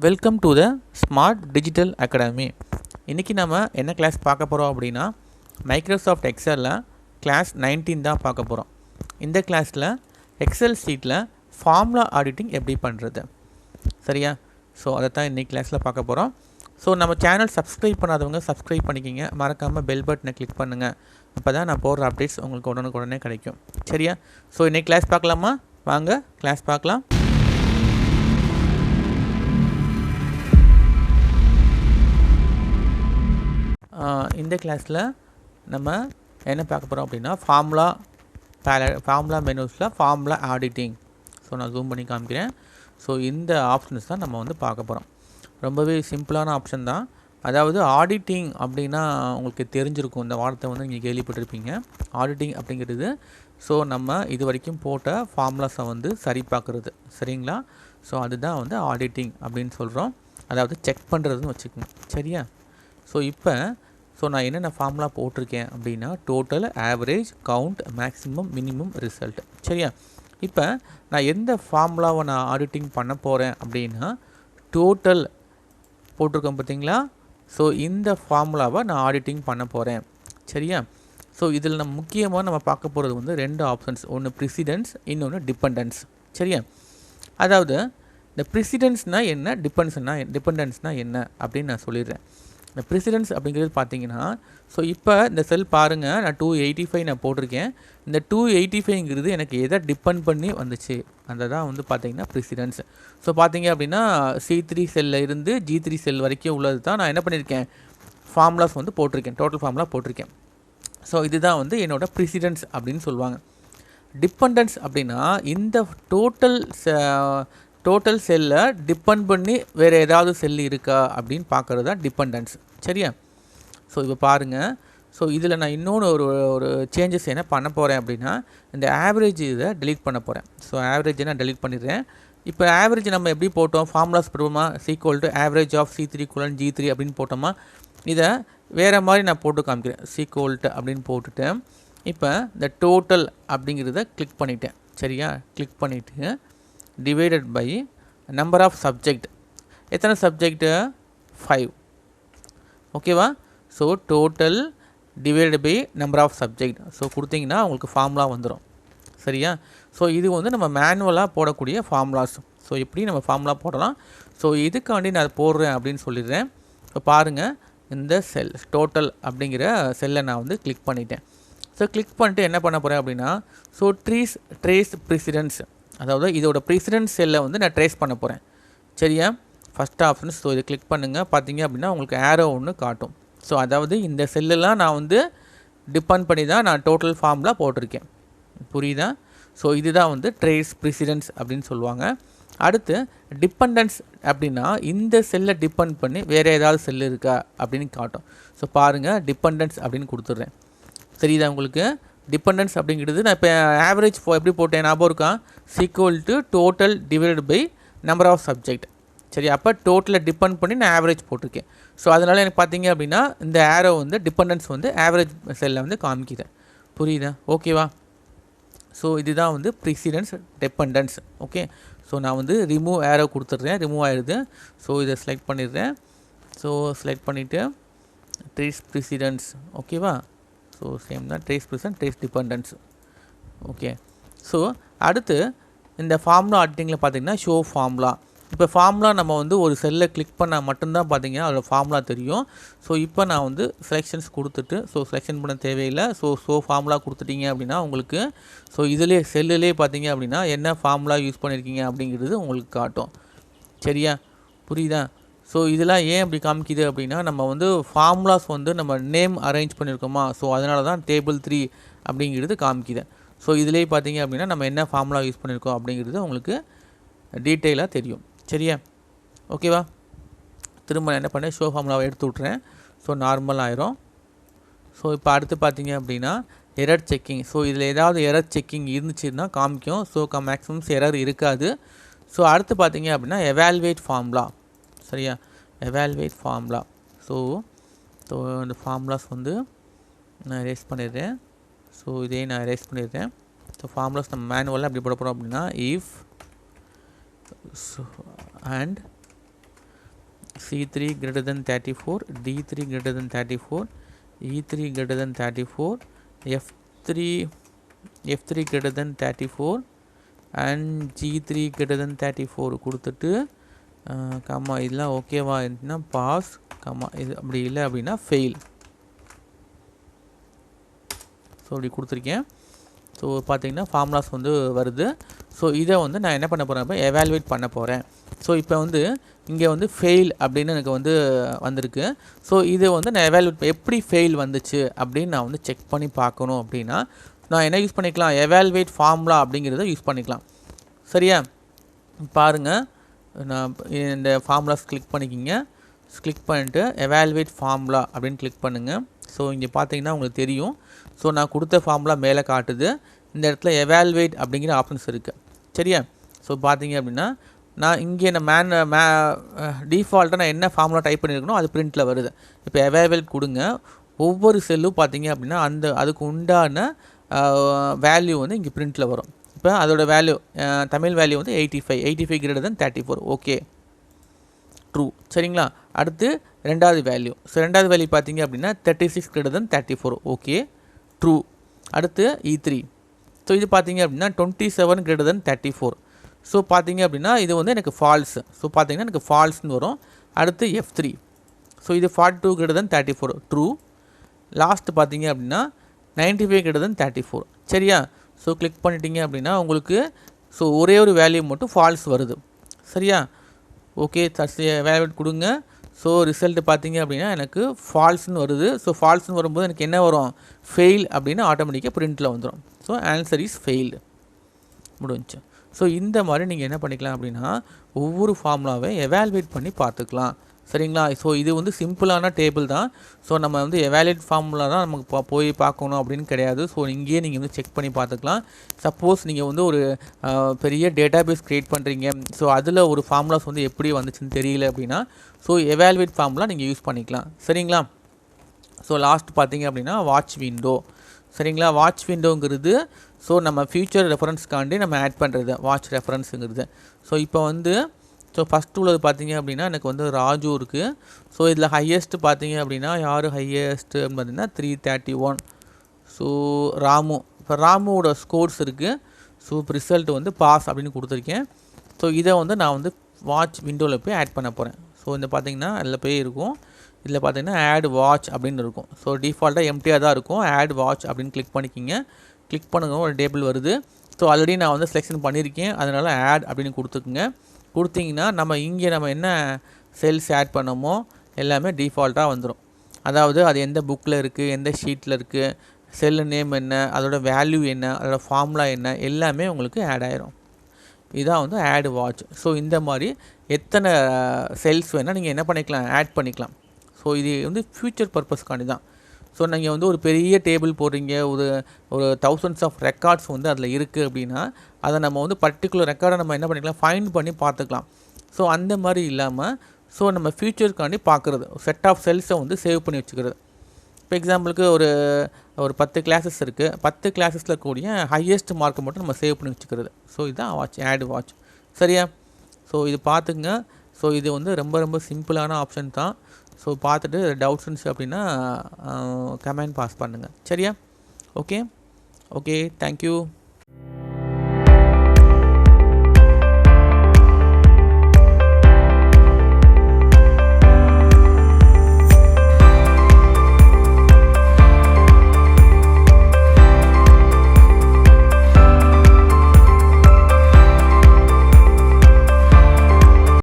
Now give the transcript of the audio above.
Welcome to the smart digital academy. இன்றைக்கி நம்ம என்ன கிளாஸ் பார்க்க போகிறோம் அப்படின்னா மைக்ரோசாஃப்ட் எக்ஸலில் கிளாஸ் 19 தான் பார்க்க போகிறோம். இந்த கிளாஸில் எக்ஸல் ஷீட்டில் ஃபார்முலா ஆடிட்டிங் எப்படி பண்ணுறது, சரியா? ஸோ அதை தான் இன்றைக்கி கிளாஸில் பார்க்க போகிறோம். ஸோ நம்ம சேனல் சப்ஸ்கிரைப் பண்ணாதவங்க சப்ஸ்கிரைப் பண்ணிக்கிங்க, மறக்காமல் பெல் பட்டனை கிளிக் பண்ணுங்கள். அப்போ தான் நான் போடுற அப்டேட்ஸ் உங்களுக்கு உடனுக்குடனே கிடைக்கும், சரியா? ஸோ இன்றைக்கி கிளாஸ் பார்க்கலாமா? வாங்க கிளாஸ் பார்க்கலாம். இந்த கிளாஸில் நம்ம என்ன பார்க்க போகிறோம் அப்படின்னா ஃபார்முலா மெனூஸில் ஃபார்முலா ஆடிட்டிங். ஸோ நான் ஜூம் பண்ணி காமிக்கிறேன். ஸோ இந்த ஆப்ஷன்ஸ் தான் நம்ம வந்து பார்க்க போகிறோம். ரொம்பவே சிம்பிளான ஆப்ஷன் தான். அதாவது ஆடிட்டிங் அப்படின்னா உங்களுக்கு தெரிஞ்சிருக்கும், இந்த வார்த்தை வந்து நீங்கள் கேள்விப்பட்டிருப்பீங்க. ஆடிட்டிங் அப்படிங்கிறது ஸோ நம்ம இது வரைக்கும் போட்ட ஃபார்முலாஸை வந்து சரி பார்க்குறது, சரிங்களா? ஸோ அதுதான் வந்து ஆடிட்டிங் அப்படின்னு சொல்கிறோம். அதாவது செக் பண்ணுறதுன்னு வச்சுக்கோங்க, சரியா? ஸோ நான் என்னென்ன ஃபார்முலா போட்டிருக்கேன் அப்படின்னா total, average, count, maximum, minimum, result, சரியா? இப்போ நான் எந்த ஃபார்முலாவை நான் ஆடிட்டிங் பண்ண போகிறேன் அப்படின்னா டோட்டல் போட்டிருக்கேன் பார்த்தீங்களா? ஸோ இந்த ஃபார்முலாவை நான் ஆடிட்டிங் பண்ண போகிறேன், சரியா? ஸோ இதில் நம்ம முக்கியமாக நம்ம பார்க்க போகிறது வந்து ரெண்டு ஆப்ஷன்ஸ், ஒன்று ப்ரிசிடென்ஸ், இன்னொன்று டிபெண்டன்ஸ், சரியா? அதாவது இந்த ப்ரிசிடென்ஸ்னால் என்ன, டிபெண்டன்ஸ்னால் என்ன அப்படின்னு நான் சொல்லிடுறேன். இந்த ப்ரிசிடென்ஸ் அப்படிங்கிறது பார்த்தீங்கன்னா, ஸோ இப்போ இந்த செல் பாருங்கள், நான் 285 நான் போட்டிருக்கேன். இந்த 285ங்கிறது எனக்கு எதை டிபெண்ட் பண்ணி வந்துச்சு, அந்த தான் வந்து பார்த்தீங்கன்னா ப்ரிசிடென்ஸ். ஸோ பார்த்தீங்க அப்படின்னா C3 செல்லில் இருந்து G3 செல் வரைக்கும் உள்ளது தான் நான் என்ன பண்ணியிருக்கேன், ஃபார்முலாஸ் வந்து போட்டிருக்கேன், டோட்டல் ஃபார்முலா போட்டிருக்கேன். ஸோ இதுதான் வந்து என்னோடய ப்ரிசிடென்ஸ் அப்படின்னு சொல்லுவாங்க. டிபெண்டன்ஸ் அப்படின்னா இந்த டோட்டல் செல்லை டிபெண்ட் பண்ணி வேறு ஏதாவது செல் இருக்கா அப்படின்னு பார்க்குறது தான் டிபெண்டன்ஸ், சரியா? ஸோ இப்போ பாருங்கள். ஸோ இதில் நான் இன்னொன்று ஒரு சேஞ்சஸ் என்ன பண்ண போகிறேன் அப்படின்னா இந்த ஆவரேஜ் இதை டெலீட் பண்ண போகிறேன். ஸோ ஆவரேஜை நான் டெலீட் பண்ணிடுறேன். இப்போ ஆவரேஜ் நம்ம எப்படி போட்டோம், ஃபார்முலாஸ் போடுவோமா, equal to average of C3 = G3 அப்படின்னு போட்டோமா, இதை வேறு மாதிரி நான் போட்டு காமிக்கிறேன். ஈக்குவல் டு அப்படின்னு போட்டுட்டு இப்போ இந்த டோட்டல் அப்படிங்கிறத கிளிக் பண்ணிட்டேன், சரியா? கிளிக் பண்ணிவிட்டு divided by number of subject. எத்தனை சப்ஜெக்ட்டு? 5, ஓகேவா? So total divided by number of subject. So கொடுத்தீங்கன்னா உங்களுக்கு ஃபார்முலா வந்துடும், சரியா? ஸோ இது வந்து நம்ம மேனுவலாக போடக்கூடிய ஃபார்முலாஸ். ஸோ இப்படி நம்ம ஃபார்முலா போடலாம். ஸோ இதுக்காண்டி நான் போடுறேன் அப்படின்னு சொல்லிடுறேன். இப்போ பாருங்கள், இந்த செல் டோட்டல் அப்படிங்கிற செல்லை நான் வந்து கிளிக் பண்ணிட்டேன். ஸோ கிளிக் பண்ணிட்டு என்ன பண்ண போகிறேன் அப்படின்னா ஸோ ட்ரேஸ் ப்ரிசிடென்ஸ், அதாவது இதோட ப்ரிசிடென்ஸ் செல்லை வந்து நான் ட்ரேஸ் பண்ண போகிறேன், சரியா? First options. ஸோ இதை கிளிக் பண்ணுங்கள். பார்த்தீங்க அப்படின்னா உங்களுக்கு ஏரோ ஒன்று காட்டும். ஸோ அதாவது இந்த செல்லெல்லாம் நான் வந்து டிபெண்ட் பண்ணி தான் நான் டோட்டல் ஃபார்முலா போட்டிருக்கேன், புரியுதா? ஸோ இதுதான் வந்து ட்ரேஸ் ப்ரிசிடென்ஸ் அப்படின்னு சொல்லுவாங்க. அடுத்து டிபெண்டன்ஸ் அப்படின்னா இந்த செல்லை டிபெண்ட் பண்ணி வேறு ஏதாவது செல் இருக்கா அப்படின்னு காட்டும். ஸோ பாருங்கள், டிபெண்டன்ஸ் அப்படின்னு கொடுத்துட்றேன், தெரியுதா உங்களுக்கு? டிபெண்டன்ஸ் அப்படிங்கிறது நான் இப்போ ஆவரேஜ் எப்படி போட்டேன் ஞாபகம் இருக்கா, equal to total divided by number of subject, சரி? அப்போ டோட்டலை டிபெண்ட் பண்ணி நான் ஆவரேஜ் போட்டிருக்கேன். ஸோ அதனால் எனக்கு பார்த்தீங்க அப்படின்னா இந்த ஏரோ வந்து டிபெண்டன்ஸ் வந்து ஆவரேஜ் செல்லில் வந்து காமிக்குது, புரியுதா? ஓகேவா? ஸோ இதுதான் வந்து ப்ரிசிடென்ஸ், டிபெண்டன்ஸ், ஓகே? ஸோ நான் வந்து ரிமூவ் ஏரோ கொடுத்துட்றேன், ரிமூவ் ஆகிடுது. ஸோ இதை செலக்ட் பண்ணிடுறேன். ஸோ செலக்ட் பண்ணிவிட்டு ட்ரேஸ் ப்ரிசிடென்ஸ், ஓகேவா? ஸோ சேம் தான், trace precedence, trace dependence, okay? So அடுத்து இந்த ஃபார்முலா ஆடிட்டிங்கில் பார்த்தீங்கன்னா ஷோ ஃபார்முலா. இப்போ ஃபார்முலா நம்ம வந்து ஒரு செல்லை கிளிக் பண்ணால் மட்டும்தான் பார்த்தீங்கன்னா அதோட ஃபார்முலா தெரியும். ஸோ இப்போ நான் வந்து செலெக்ஷன்ஸ் கொடுத்துட்டு, ஸோ செலெக்ஷன் பண்ண தேவையில்லை. ஸோ ஃபார்முலா கொடுத்துட்டீங்க அப்படின்னா உங்களுக்கு ஸோ இதிலே செல்லுலே பார்த்தீங்க அப்படின்னா என்ன ஃபார்முலா யூஸ் பண்ணியிருக்கீங்க அப்படிங்கிறது உங்களுக்கு காட்டும், சரியா? புரியுதா? ஸோ இதெல்லாம் ஏன் அப்படி காமிக்குது அப்படின்னா நம்ம வந்து ஃபார்முலாஸ் வந்து நம்ம நேம் அரேஞ்ச் பண்ணியிருக்கோமா, ஸோ அதனால தான் டேபிள் 3 அப்படிங்கிறது காமிக்குது. ஸோ இதிலே பார்த்தீங்க அப்படின்னா நம்ம என்ன ஃபார்முலா யூஸ் பண்ணியிருக்கோம் அப்படிங்கிறது உங்களுக்கு டீட்டெயிலாக தெரியும், சரியா? ஓகேவா? திரும்ப நான் என்ன பண்ணேன், ஷோ ஃபார்முலாவை எடுத்து விட்றேன். ஸோ நார்மல் ஆயிரும். ஸோ இப்போ அடுத்து பார்த்தீங்க அப்படின்னா எரர் செக்கிங். ஸோ இதில் ஏதாவது எரர் செக்கிங் இருந்துச்சுன்னா காமிக்கும். ஸோ மேக்ஸிமம்ஸ் எரர் இருக்காது. ஸோ அடுத்து பார்த்தீங்க அப்படின்னா எவாலுவேட் ஃபார்முலா, சரியா? Evaluate formula. ஸோ இந்த ஃபார்முலாஸ் வந்து நான் எரேஸ் பண்ணிடுறேன். ஸோ இதே நான் எரேஸ் பண்ணிடுறேன். ஸோ ஃபார்முலாஸ் நம்ம மேனுவலாக எப்படி போட போகிறோம் அப்படின்னா if and C3 greater than 34, D3 greater than 34, E3 greater than 34, F3 greater than 34 and G3 greater than 34 கொடுத்துட்டு கம்மா இதெல்லாம் ஓகேவா இருந்துச்சுன்னா பாஸ் கம்மா இது அப்படி இல்லை அப்படின்னா ஃபெயில். ஸோ இப்படி கொடுத்துருக்கேன். ஸோ பார்த்தீங்கன்னா ஃபார்முலாஸ் வந்து வருது. ஸோ இதை வந்து நான் என்ன பண்ண போகிறேன், இப்போ எவாலுவேட் பண்ண போகிறேன். ஸோ இப்போ வந்து இங்கே வந்து ஃபெயில் அப்படின்னு எனக்கு வந்து வந்திருக்கு. ஸோ இது வந்து நான் எவாலுவேட் எப்படி ஃபெயில் வந்துச்சு அப்படின்னு நான் வந்து செக் பண்ணி பார்க்கணும் அப்படின்னா நான் என்ன யூஸ் பண்ணிக்கலாம், எவாலுவேட் ஃபார்முலா அப்படிங்கிறத யூஸ் பண்ணிக்கலாம். சரியா? பாருங்கள், நான் இந்த ஃபார்முலாஸ் கிளிக் பண்ணிக்கிங்க. கிளிக் பண்ணிட்டு எவாலுவேட் ஃபார்முலா அப்படின்னு கிளிக் பண்ணுங்கள். ஸோ இங்கே பார்த்தீங்கன்னா உங்களுக்கு தெரியும். ஸோ நான் கொடுத்த ஃபார்முலா மேலே காட்டுது. இந்த இடத்துல எவாலுவேட் அப்படிங்கிற ஆப்ஷன்ஸ் இருக்குது. சரியா? ஸோ பார்த்தீங்க அப்படின்னா நான் இங்கே நான் டிஃபால்ட்டாக நான் என்ன ஃபார்முலா டைப் பண்ணியிருக்கணும் அது பிரிண்ட்டில் வருது. இப்போ எவாலுவேட் கொடுங்க. ஒவ்வொரு செல்லும் பார்த்தீங்க அப்படின்னா அதுக்கு உண்டான வேல்யூ வந்து இங்கே பிரிண்ட்டில் வரும். இப்போ அதோட வேல்யூ தமிழ் வேல்யூ வந்து 85 greater than 34. Okay, true. சரிங்களா? அடுத்து ரெண்டாவது வேல்யூ. ஸோ ரெண்டாவது வேல்யூ பார்த்தீங்க அப்படின்னா 36 greater than 34. Okay, true. அடுத்து E3. ஸோ இது பார்த்தீங்க அப்படின்னா 27 greater than 34. ஸோ பார்த்தீங்க அப்படின்னா இது வந்து எனக்கு ஃபால்ஸு. ஸோ பார்த்தீங்கன்னா எனக்கு ஃபால்ஸ்னு வரும். அடுத்து F3. ஸோ இது 42 greater than 34. ட்ரூ. லாஸ்ட் பார்த்தீங்க அப்படின்னா 95 greater than 34. சரியா? ஸோ கிளிக் பண்ணிட்டீங்க அப்படின்னா உங்களுக்கு ஸோ ஒரே ஒரு வேல்யூ மட்டும் ஃபால்ஸ் வருது. சரியா? ஓகே, வேல்யூட் கொடுங்க. ஸோ ரிசல்ட் பார்த்தீங்க அப்படின்னா எனக்கு ஃபால்ஸ்னு வருது. ஸோ ஃபால்ஸ்னு வரும்போது எனக்கு என்ன வரும், ஃபெயில் அப்படின்னு ஆட்டோமேட்டிக்காக பிரிண்ட்டில் வந்துடும். So answer is failed. முடிஞ்சு. ஸோ இந்த மாதிரி நீங்கள் என்ன பண்ணிக்கலாம் அப்படின்னா ஒவ்வொரு ஃபார்முலாவை எவாலுவேட் பண்ணி பார்த்துக்கலாம். சரிங்களா? ஸோ இது வந்து சிம்பிளான டேபிள் தான். ஸோ நம்ம வந்து எவாலுவேட் ஃபார்முலா தான் நமக்கு போய் பார்க்கணும் அப்படின்னு கிடையாது. ஸோ இங்கேயே நீங்கள் வந்து செக் பண்ணி பார்த்துக்கலாம். சப்போஸ் நீங்கள் வந்து ஒரு பெரிய டேட்டாபேஸ் க்ரியேட் பண்ணுறீங்க, ஸோ அதில் ஒரு ஃபார்முலாஸ் வந்து எப்படி வந்துச்சுன்னு தெரியல அப்படின்னா ஸோ எவாலுவேட் ஃபார்முலா நீங்கள் யூஸ் பண்ணிக்கலாம். சரிங்களா? ஸோ லாஸ்ட் பார்த்தீங்க அப்படின்னா வாட்ச் விண்டோ. சரிங்களா? வாட்ச் விண்டோங்கிறது ஸோ நம்ம ஃபியூச்சர் ரெஃபரன்ஸ்க்காண்டி நம்ம ஆட் பண்ணுறது வாட்ச் ரெஃபரன்ஸுங்கிறது. ஸோ இப்போ வந்து ஸோ ஃபஸ்ட்டு உள்ளது பார்த்தீங்க அப்படின்னா எனக்கு வந்து ராஜு இருக்குது. ஸோ இதில் ஹையஸ்ட்டு பார்த்தீங்க அப்படின்னா யார் ஹையஸ்ட்டு பார்த்தீங்கன்னா 331. ஸோ ராமு, இப்போ ராமுவோட ஸ்கோர்ஸ் இருக்குது. ஸோ இப்போ ரிசல்ட் வந்து பாஸ் அப்படின்னு கொடுத்துருக்கேன். ஸோ இதை வந்து நான் வந்து வாட்ச் விண்டோவில் போய் ஆட் பண்ண போகிறேன். ஸோ இந்த பார்த்தீங்கன்னா அதில் போய் இருக்கும். இதில் பார்த்தீங்கன்னா ஆட் வாட்ச் அப்படின்னு இருக்கும். ஸோ டிஃபால்ட்டாக எம்டியாக தான் இருக்கும். ஆட் வாட்ச் அப்படின்னு கிளிக் பண்ணிக்கிங்க. கிளிக் பண்ணுங்க, ஒரு டேபிள் வருது. ஸோ ஆல்ரெடி நான் வந்து செலெக்ஷன் பண்ணியிருக்கேன், அதனால் ஆட் அப்படின்னு கொடுத்துக்குங்க. கொடுத்தீங்கன்னா நம்ம இங்கே நம்ம என்ன செல்ஸ் ஆட் பண்ணமோ எல்லாமே டிஃபால்ட்டாக வந்துடும். அதாவது அது எந்த புக்கில் இருக்குது, எந்த ஷீட்டில் இருக்குது, செல்லு நேம் என்ன, அதோட வேல்யூ என்ன, அதோட ஃபார்முலா என்ன, எல்லாமே உங்களுக்கு ஆட் ஆயிரும். இதான் வந்து ஆட் வாட்ச். ஸோ இந்த மாதிரி எத்தனை செல்ஸ் வேணால் நீங்கள் என்ன பண்ணிக்கலாம், ஆட் பண்ணிக்கலாம். ஸோ இது வந்து ஃபியூச்சர் பர்பஸ்க்காண்டி தான். ஸோ நீங்கள் வந்து ஒரு பெரிய டேபிள் போடுறீங்க, ஒரு thousands ஆஃப் ரெக்கார்ட்ஸ் வந்து அதில் இருக்குது அப்படின்னா அதை நம்ம வந்து பர்டிகுலர் ரெக்கார்டை நம்ம என்ன பண்ணிக்கலாம், ஃபைண்ட் பண்ணி பார்த்துக்கலாம். ஸோ அந்த மாதிரி இல்லாமல் ஸோ நம்ம ஃபியூச்சருக்காண்டி பார்க்குறது, செட் ஆஃப் செல்ஸை வந்து சேவ் பண்ணி வச்சுக்கிறது. இப்போ எக்ஸாம்பிளுக்கு ஒரு 10 கிளாஸஸ் இருக்குது. 10 கிளாஸஸில் கூடிய ஹையஸ்ட் மார்க்கை மட்டும் நம்ம சேவ் பண்ணி வச்சுக்கிறது. ஸோ இதுதான் வாட்ச், ஆட் வாட்ச். சரியா? ஸோ இது பார்த்துங்க. ஸோ இது வந்து ரொம்ப ரொம்ப சிம்பிளான ஆப்ஷன் தான். ஸோ பார்த்துட்டு டவுட்ஸ் இருந்துச்சு அப்படின்னா கமெண்ட் பாஸ் பண்ணுங்கள். சரியா? Okay, thank you.